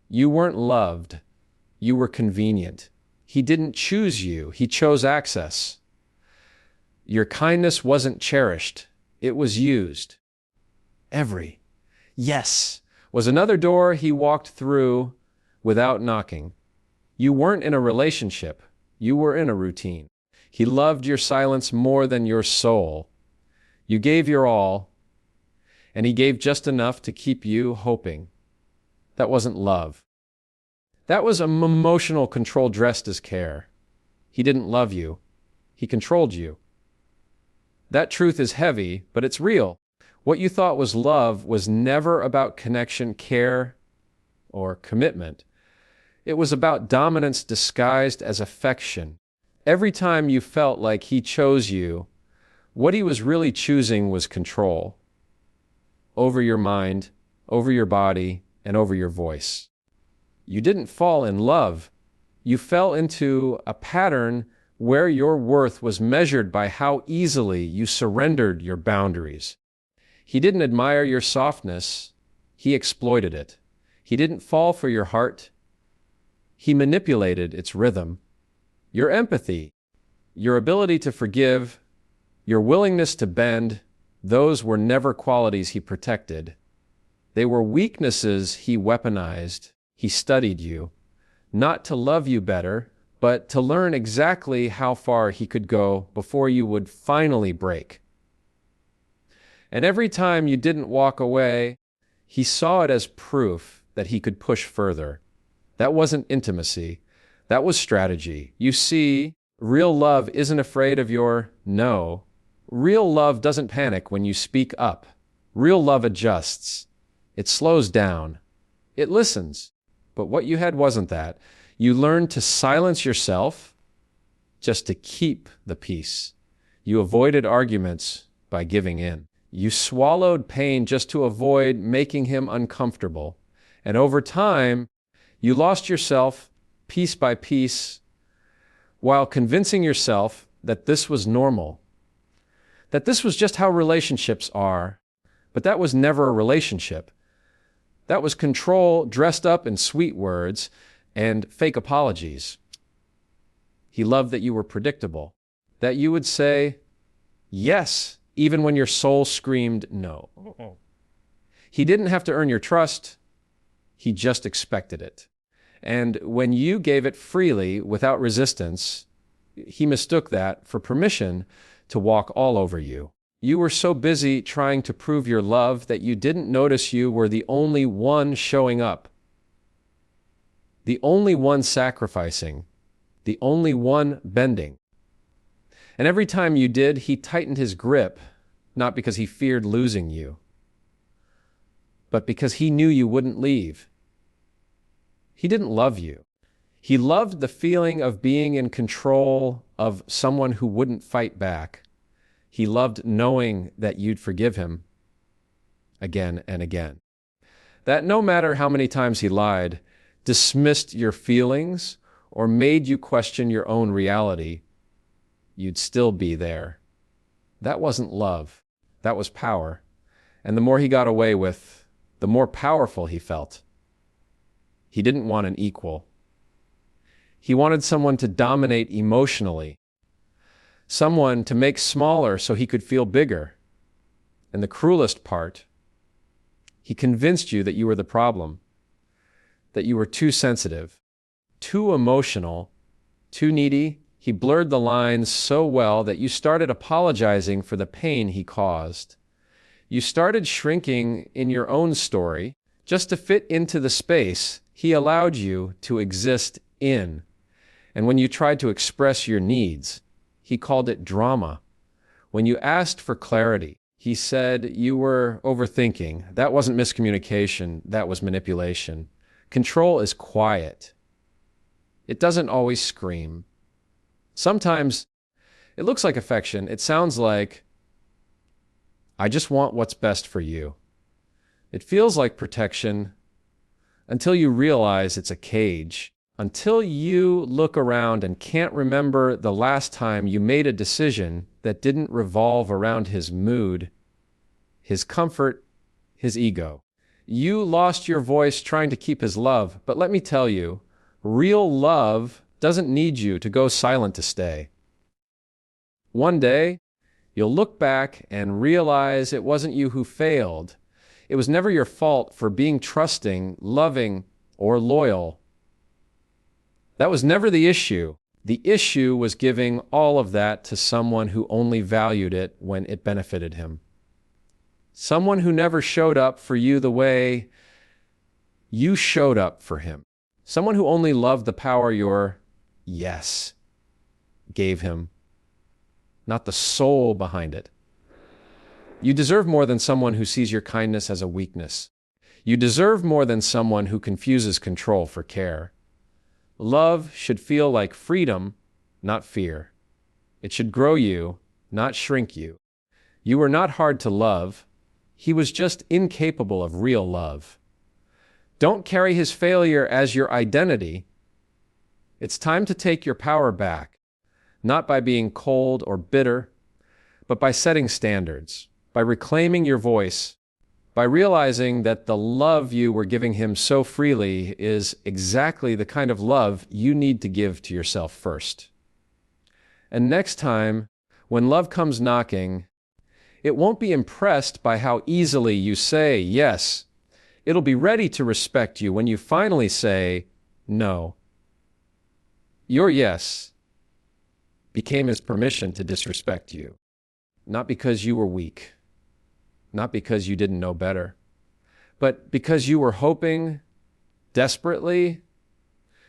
You weren't loved. You were convenient. He didn't choose you. He chose access. Your kindness wasn't cherished. It was used. Every yes was another door he walked through without knocking. You weren't in a relationship. You were in a routine. He loved your silence more than your soul. You gave your all, and he gave just enough to keep you hoping. That wasn't love. That was emotional control dressed as care. He didn't love you. He controlled you. That truth is heavy, but it's real. What you thought was love was never about connection, care, or commitment. It was about dominance disguised as affection. Every time you felt like he chose you, what he was really choosing was control over your mind, over your body, and over your voice. You didn't fall in love. You fell into a pattern where your worth was measured by how easily you surrendered your boundaries. He didn't admire your softness. He exploited it. He didn't fall for your heart. He manipulated its rhythm. Your empathy, your ability to forgive, your willingness to bend, those were never qualities he protected. They were weaknesses he weaponized. He studied you, not to love you better, but to learn exactly how far he could go before you would finally break. And every time you didn't walk away, he saw it as proof that he could push further. That wasn't intimacy. That was strategy. You see, real love isn't afraid of your no. Real love doesn't panic when you speak up. Real love adjusts. It slows down. It listens. But what you had wasn't that. You learned to silence yourself just to keep the peace. You avoided arguments by giving in. You swallowed pain just to avoid making him uncomfortable. And over time, you lost yourself piece by piece while convincing yourself that this was normal, that this was just how relationships are. But that was never a relationship. That was control dressed up in sweet words and fake apologies. He loved that you were predictable, that you would say yes, even when your soul screamed no. He didn't have to earn your trust. He just expected it. And when you gave it freely without resistance, he mistook that for permission to walk all over you. You were so busy trying to prove your love that you didn't notice you were the only one showing up, the only one sacrificing, the only one bending. And every time you did, he tightened his grip, not because he feared losing you, but because he knew you wouldn't leave. He didn't love you. He loved the feeling of being in control of someone who wouldn't fight back. He loved knowing that you'd forgive him again and again. That no matter how many times he lied, dismissed your feelings, or made you question your own reality, you'd still be there. That wasn't love. That was power. And the more he got away with, the more powerful he felt. He didn't want an equal. He wanted someone to dominate emotionally, someone to make smaller so he could feel bigger. And the cruelest part, he convinced you that you were the problem, that you were too sensitive, too emotional, too needy. He blurred the lines so well that you started apologizing for the pain he caused. You started shrinking in your own story just to fit into the space he allowed you to exist in. And when you tried to express your needs, he called it drama. When you asked for clarity, he said you were overthinking. That wasn't miscommunication, that was manipulation. Control is quiet. It doesn't always scream. Sometimes it looks like affection. It sounds like, I just want what's best for you. It feels like protection until you realize it's a cage. Until you look around and can't remember the last time you made a decision that didn't revolve around his mood, his comfort, his ego. You lost your voice trying to keep his love, but let me tell you, real love doesn't need you to go silent to stay. One day, you'll look back and realize it wasn't you who failed. It was never your fault for being trusting, loving, or loyal. That was never the issue. The issue was giving all of that to someone who only valued it when it benefited him. Someone who never showed up for you the way you showed up for him. Someone who only loved the power your yes gave him, not the soul behind it. You deserve more than someone who sees your kindness as a weakness. You deserve more than someone who confuses control for care. Love should feel like freedom, not fear. It should grow you, not shrink you. You were not hard to love. He was just incapable of real love. Don't carry his failure as your identity. It's time to take your power back, not by being cold or bitter, but by setting standards, by reclaiming your voice, by realizing that the love you were giving him so freely is exactly the kind of love you need to give to yourself first. And next time, when love comes knocking, it won't be impressed by how easily you say yes. It'll be ready to respect you when you finally say no. Your yes became his permission to disrespect you, not because you were weak, not because you didn't know better, but because you were hoping desperately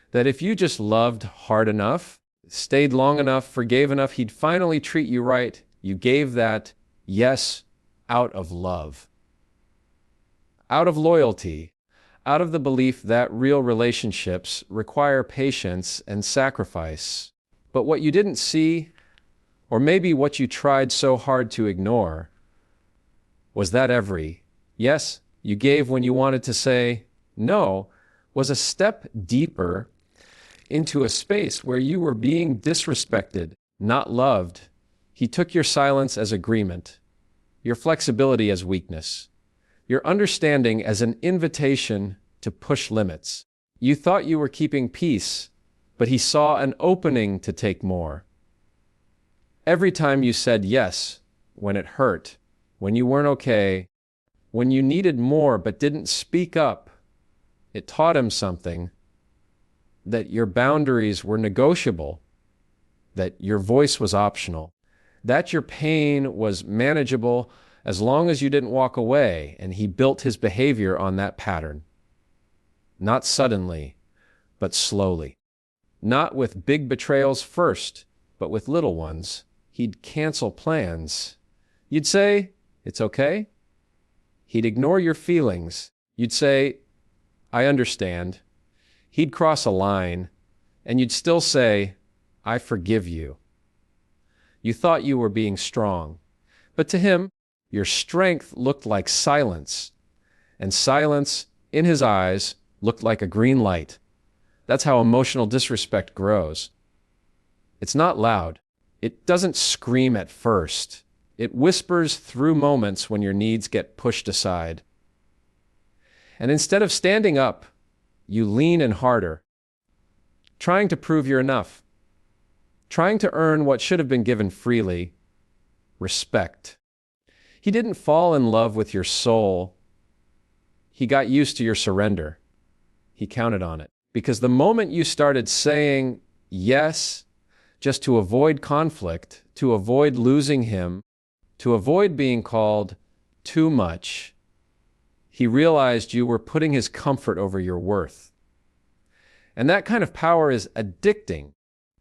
that if you just loved hard enough, stayed long enough, forgave enough, he'd finally treat you right. You gave that yes out of love, out of loyalty, out of the belief that real relationships require patience and sacrifice. But what you didn't see, or maybe what you tried so hard to ignore, was that every yes you gave when you wanted to say no was a step deeper into a space where you were being disrespected, not loved. He took your silence as agreement, your flexibility as weakness, your understanding as an invitation to push limits. You thought you were keeping peace, but he saw an opening to take more. Every time you said yes, when it hurt, when you weren't okay, when you needed more but didn't speak up, it taught him something, that your boundaries were negotiable, that your voice was optional, that your pain was manageable as long as you didn't walk away, and he built his behavior on that pattern. Not suddenly, but slowly. Not with big betrayals first, but with little ones. He'd cancel plans. You'd say, "It's okay." He'd ignore your feelings. You'd say, "I understand." He'd cross a line, and you'd still say, "I forgive you." You thought you were being strong, but to him, your strength looked like silence, and silence, in his eyes, looked like a green light. That's how emotional disrespect grows. It's not loud. It doesn't scream at first. It whispers through moments when your needs get pushed aside. And instead of standing up, you lean in harder, trying to prove you're enough, trying to earn what should have been given freely, respect. He didn't fall in love with your soul. He got used to your surrender. He counted on it. Because the moment you started saying yes, just to avoid conflict, to avoid losing him, to avoid being called too much, he realized you were putting his comfort over your worth. And that kind of power is addicting.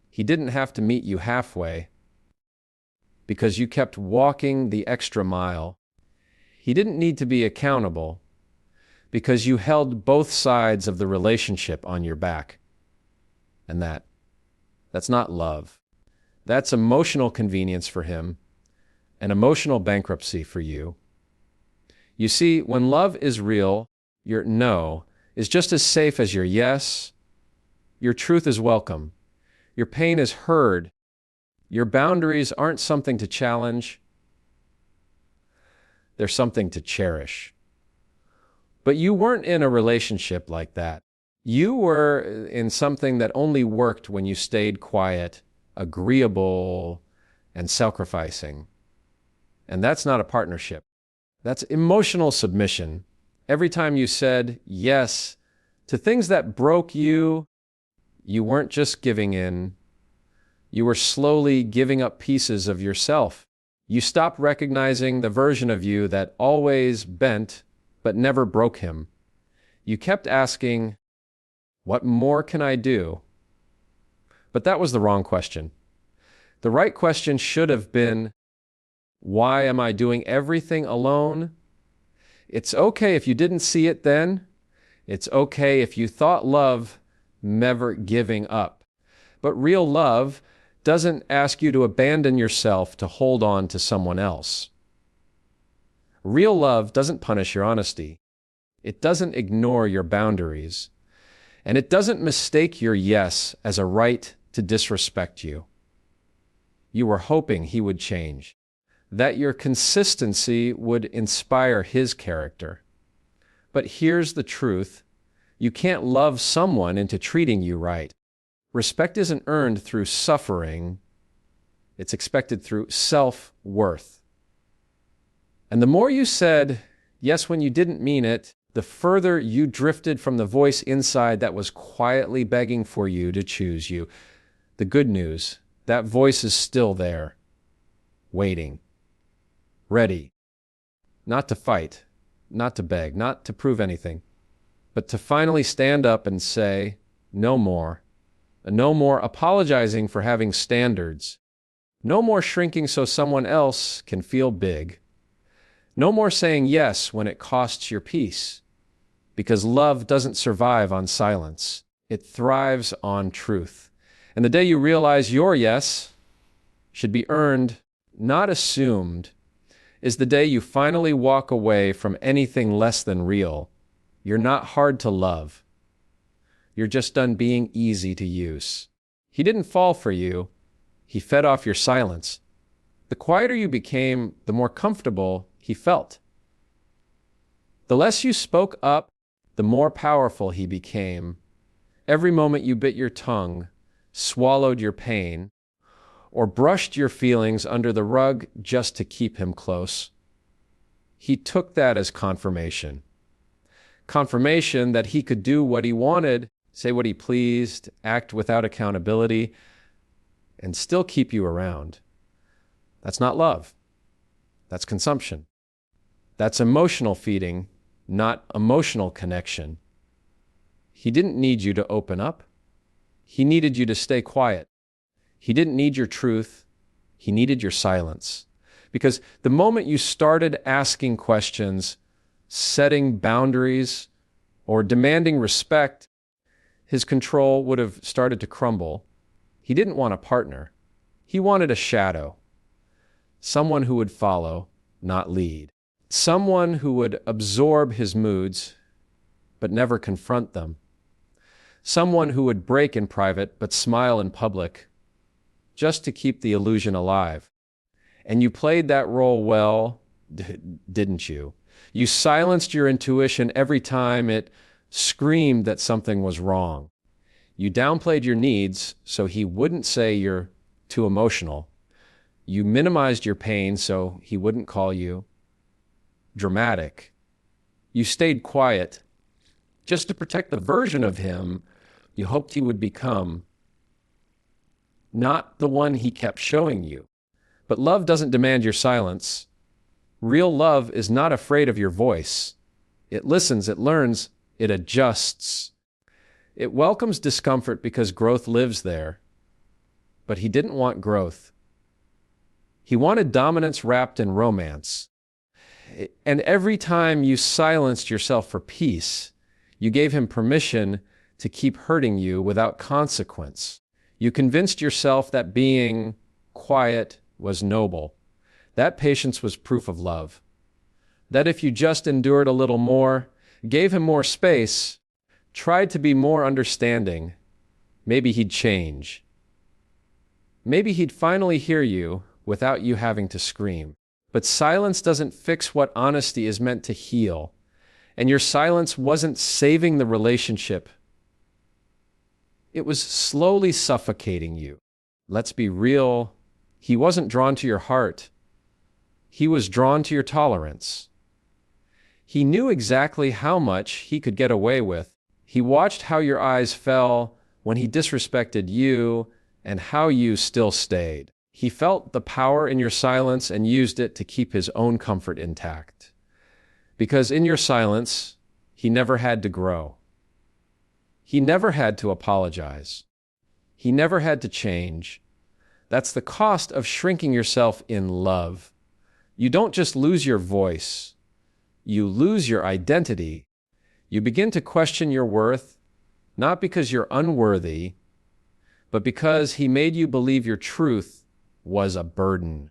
He didn't have to meet you halfway because you kept walking the extra mile. He didn't need to be accountable because you held both sides of the relationship on your back. And that's not love. That's emotional convenience for him and emotional bankruptcy for you. You see, when love is real, your no is just as safe as your yes. Your truth is welcome. Your pain is heard. Your boundaries aren't something to challenge. They're something to cherish. But you weren't in a relationship like that. You were in something that only worked when you stayed quiet, agreeable, and sacrificing. And that's not a partnership. That's emotional submission. Every time you said yes to things that broke you, you weren't just giving in. You were slowly giving up pieces of yourself. You stopped recognizing the version of you that always bent but never broke him. You kept asking, "What more can I do?" But that was the wrong question. The right question should have been, "Why am I doing everything alone?" It's okay if you didn't see it then. It's okay if you thought love meant giving up. But real love doesn't ask you to abandon yourself to hold on to someone else. Real love doesn't punish your honesty. It doesn't ignore your boundaries. And it doesn't mistake your yes as a right to disrespect you. You were hoping he would change, that your consistency would inspire his character. But here's the truth. You can't love someone into treating you right. Respect isn't earned through suffering. It's expected through self-worth. And the more you said yes when you didn't mean it, the further you drifted from the voice inside that was quietly begging for you to choose you. The good news, that voice is still there, waiting, ready, not to fight, not to beg, not to prove anything, but to finally stand up and say, no more. No more apologizing for having standards. No more shrinking so someone else can feel big. No more saying yes when it costs your peace. Because love doesn't survive on silence. It thrives on truth. And the day you realize your yes should be earned, not assumed, is the day you finally walk away from anything less than real. You're not hard to love. You're just done being easy to use. He didn't fall for you. He fed off your silence. The quieter you became, the more comfortable he felt. The less you spoke up, the more powerful he became. Every moment you bit your tongue, swallowed your pain, or brushed your feelings under the rug just to keep him close, he took that as confirmation. Confirmation that he could do what he wanted, say what he pleased, act without accountability, and still keep you around. That's not love. That's consumption. That's emotional feeding, not emotional connection. He didn't need you to open up. He needed you to stay quiet. He didn't need your truth. He needed your silence. Because the moment you started asking questions, setting boundaries, or demanding respect, his control would have started to crumble. He didn't want a partner. He wanted a shadow. Someone who would follow, not lead. Someone who would absorb his moods, but never confront them. Someone who would break in private, but smile in public, just to keep the illusion alive. And you played that role well, didn't you? You silenced your intuition every time it screamed that something was wrong. You downplayed your needs so he wouldn't say you're too emotional. You minimized your pain so he wouldn't call you dramatic. You stayed quiet just to protect the version of him you hoped he would become, not the one he kept showing you. But love doesn't demand your silence. Real love is not afraid of your voice. It listens, it learns, it adjusts. It welcomes discomfort because growth lives there. But he didn't want growth. He wanted dominance wrapped in romance. And every time you silenced yourself for peace, you gave him permission to keep hurting you without consequence. You convinced yourself that being quiet was noble. That patience was proof of love. That if you just endured a little more, gave him more space, tried to be more understanding, maybe he'd change. Maybe he'd finally hear you without you having to scream. But silence doesn't fix what honesty is meant to heal. And your silence wasn't saving the relationship. It was slowly suffocating you. Let's be real. He wasn't drawn to your heart. He was drawn to your tolerance. He knew exactly how much he could get away with. He watched how your eyes fell when he disrespected you and how you still stayed. He felt the power in your silence and used it to keep his own comfort intact. Because in your silence, he never had to grow. He never had to apologize. He never had to change. That's the cost of shrinking yourself in love. You don't just lose your voice. You lose your identity. You begin to question your worth, not because you're unworthy, but because he made you believe your truth was a burden,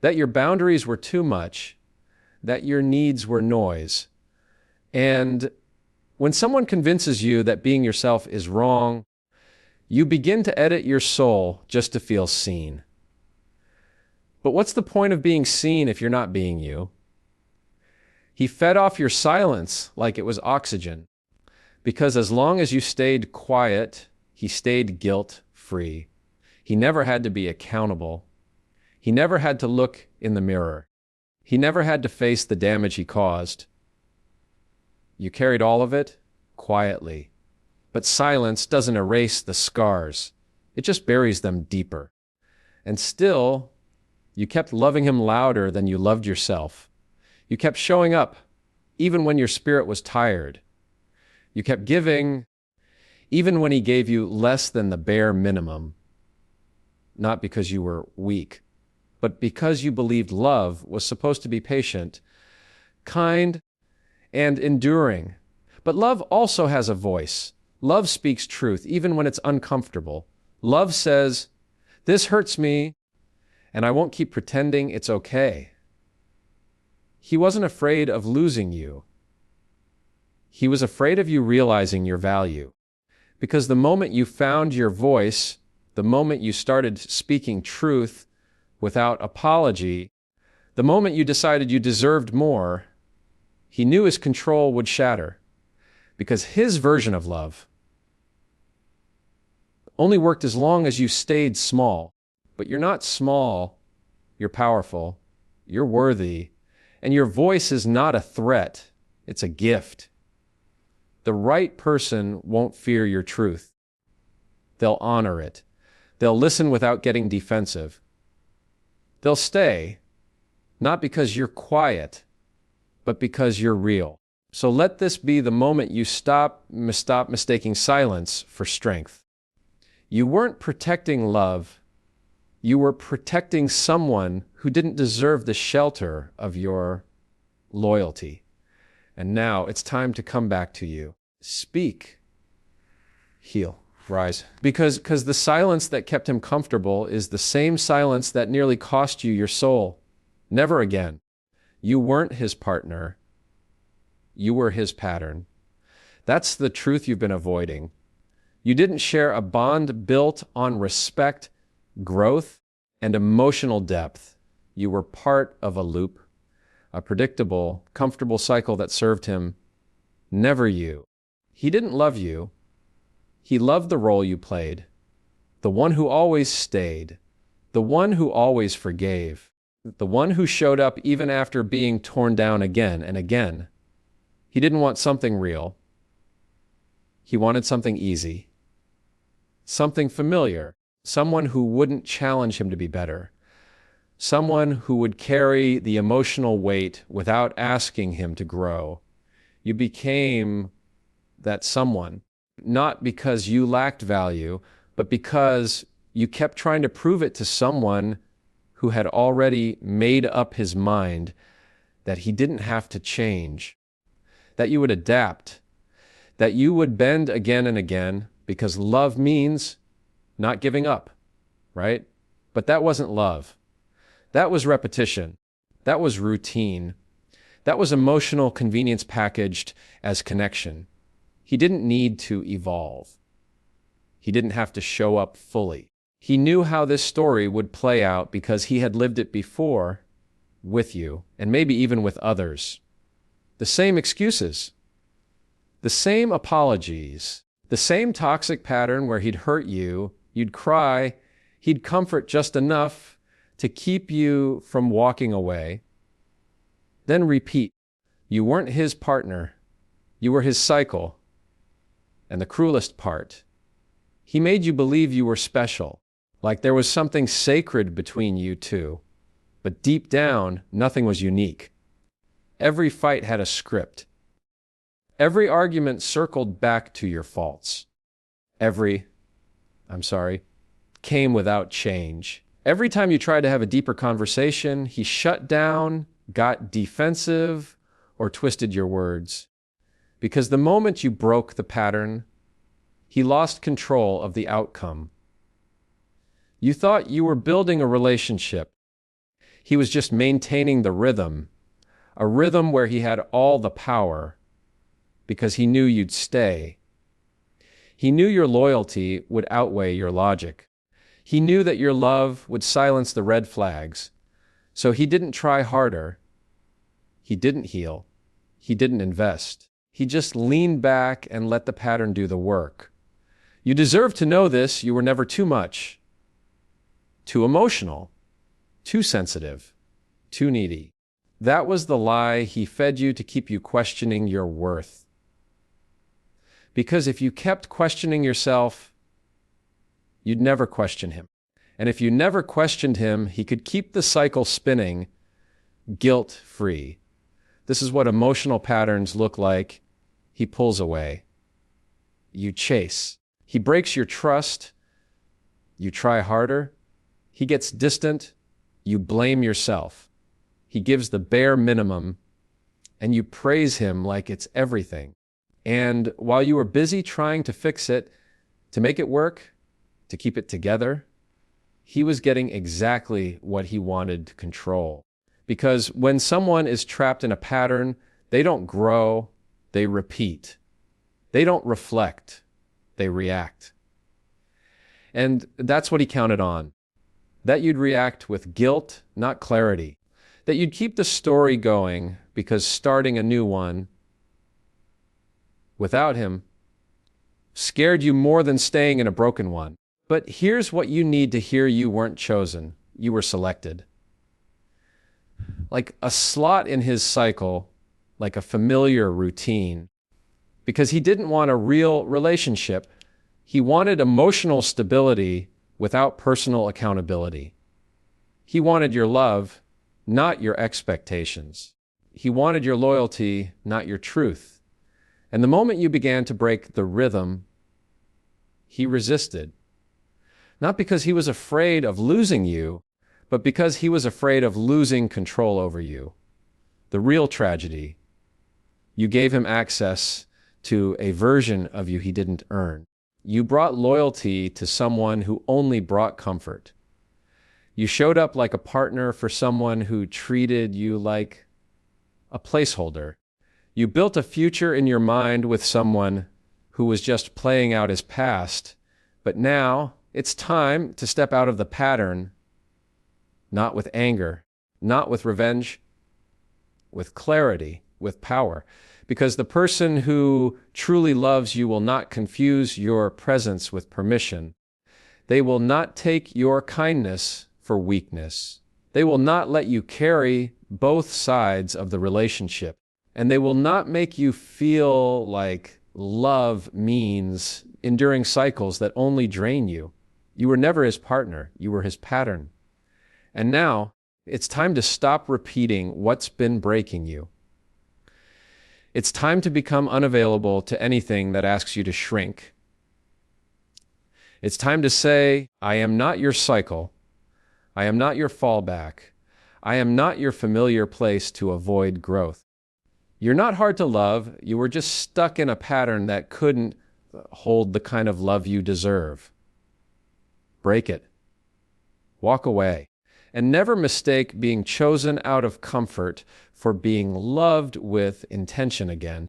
that your boundaries were too much, that your needs were noise. And when someone convinces you that being yourself is wrong, you begin to edit your soul just to feel seen. But what's the point of being seen if you're not being you? He fed off your silence like it was oxygen, because as long as you stayed quiet, he stayed guilt-free. He never had to be accountable. He never had to look in the mirror. He never had to face the damage he caused. You carried all of it quietly. But silence doesn't erase the scars. It just buries them deeper. And still, you kept loving him louder than you loved yourself. You kept showing up, even when your spirit was tired. You kept giving, even when he gave you less than the bare minimum. Not because you were weak, but because you believed love was supposed to be patient, kind, and enduring. But love also has a voice. Love speaks truth, even when it's uncomfortable. Love says, "This hurts me, and I won't keep pretending it's okay." He wasn't afraid of losing you. He was afraid of you realizing your value. Because the moment you found your voice, the moment you started speaking truth without apology, the moment you decided you deserved more, he knew his control would shatter. Because his version of love only worked as long as you stayed small. But you're not small, you're powerful, you're worthy, and your voice is not a threat, it's a gift. The right person won't fear your truth. They'll honor it. They'll listen without getting defensive. They'll stay, not because you're quiet, but because you're real. So let this be the moment you stop mistaking silence for strength. You weren't protecting love. You were protecting someone who didn't deserve the shelter of your loyalty. And now it's time to come back to you. Speak. Heal. Rise. Because the silence that kept him comfortable is the same silence that nearly cost you your soul. Never again. You weren't his partner. You were his pattern. That's the truth you've been avoiding. You didn't share a bond built on respect, growth, and emotional depth. You were part of a loop, a predictable, comfortable cycle that served him, never you. He didn't love you. He loved the role you played, the one who always stayed, the one who always forgave, the one who showed up even after being torn down again and again. He didn't want something real. He wanted something easy, something familiar, someone who wouldn't challenge him to be better, someone who would carry the emotional weight without asking him to grow. You became that someone, not because you lacked value, but because you kept trying to prove it to someone who had already made up his mind that he didn't have to change, that you would adapt, that you would bend again and again, because love means not giving up, right? But that wasn't love. That was repetition. That was routine. That was emotional convenience packaged as connection. He didn't need to evolve. He didn't have to show up fully. He knew how this story would play out because he had lived it before with you, and maybe even with others. The same excuses, The same apologies, the same toxic pattern where he'd hurt you, you'd cry, he'd comfort just enough to keep you from walking away. Then repeat. You weren't his partner. You were his cycle. And the cruelest part, he made you believe you were special, like there was something sacred between you two. But deep down, nothing was unique. Every fight had a script. Every argument circled back to your faults. Came without change. Every time you tried to have a deeper conversation, he shut down, got defensive, or twisted your words. Because the moment you broke the pattern, he lost control of the outcome. You thought you were building a relationship. He was just maintaining the rhythm, a rhythm where he had all the power, because he knew you'd stay. He knew your loyalty would outweigh your logic. He knew that your love would silence the red flags, so he didn't try harder. He didn't heal. He didn't invest. He just leaned back and let the pattern do the work. You deserve to know this. You were never too much, too emotional, too sensitive, too needy. That was the lie he fed you to keep you questioning your worth. Because if you kept questioning yourself, you'd never question him. And if you never questioned him, he could keep the cycle spinning, guilt-free. This is what emotional patterns look like. He pulls away. You chase. He breaks your trust. You try harder. He gets distant. You blame yourself. He gives the bare minimum, and you praise him like it's everything. And while you were busy trying to fix it, to make it work, to keep it together, he was getting exactly what he wanted to control. Because when someone is trapped in a pattern, they don't grow, they repeat. They don't reflect, they react. And that's what he counted on. That you'd react with guilt, not clarity. That you'd keep the story going because starting a new one without him scared you more than staying in a broken one. But here's what you need to hear: you weren't chosen. You were selected. Like a slot in his cycle, like a familiar routine. Because he didn't want a real relationship. He wanted emotional stability without personal accountability. He wanted your love, not your expectations. He wanted your loyalty, not your truth. And the moment you began to break the rhythm, he resisted. Not because he was afraid of losing you, but because he was afraid of losing control over you. The real tragedy: you gave him access to a version of you he didn't earn. You brought loyalty to someone who only brought comfort. You showed up like a partner for someone who treated you like a placeholder. You built a future in your mind with someone who was just playing out his past. But now it's time to step out of the pattern, not with anger, not with revenge, with clarity, with power. Because the person who truly loves you will not confuse your presence with permission. They will not take your kindness for weakness. They will not let you carry both sides of the relationship. And they will not make you feel like love means enduring cycles that only drain you. You were never his partner. You were his pattern. And now it's time to stop repeating what's been breaking you. It's time to become unavailable to anything that asks you to shrink. It's time to say, I am not your cycle. I am not your fallback. I am not your familiar place to avoid growth. You're not hard to love. You were just stuck in a pattern that couldn't hold the kind of love you deserve. Break it. Walk away. And never mistake being chosen out of comfort for being loved with intention again.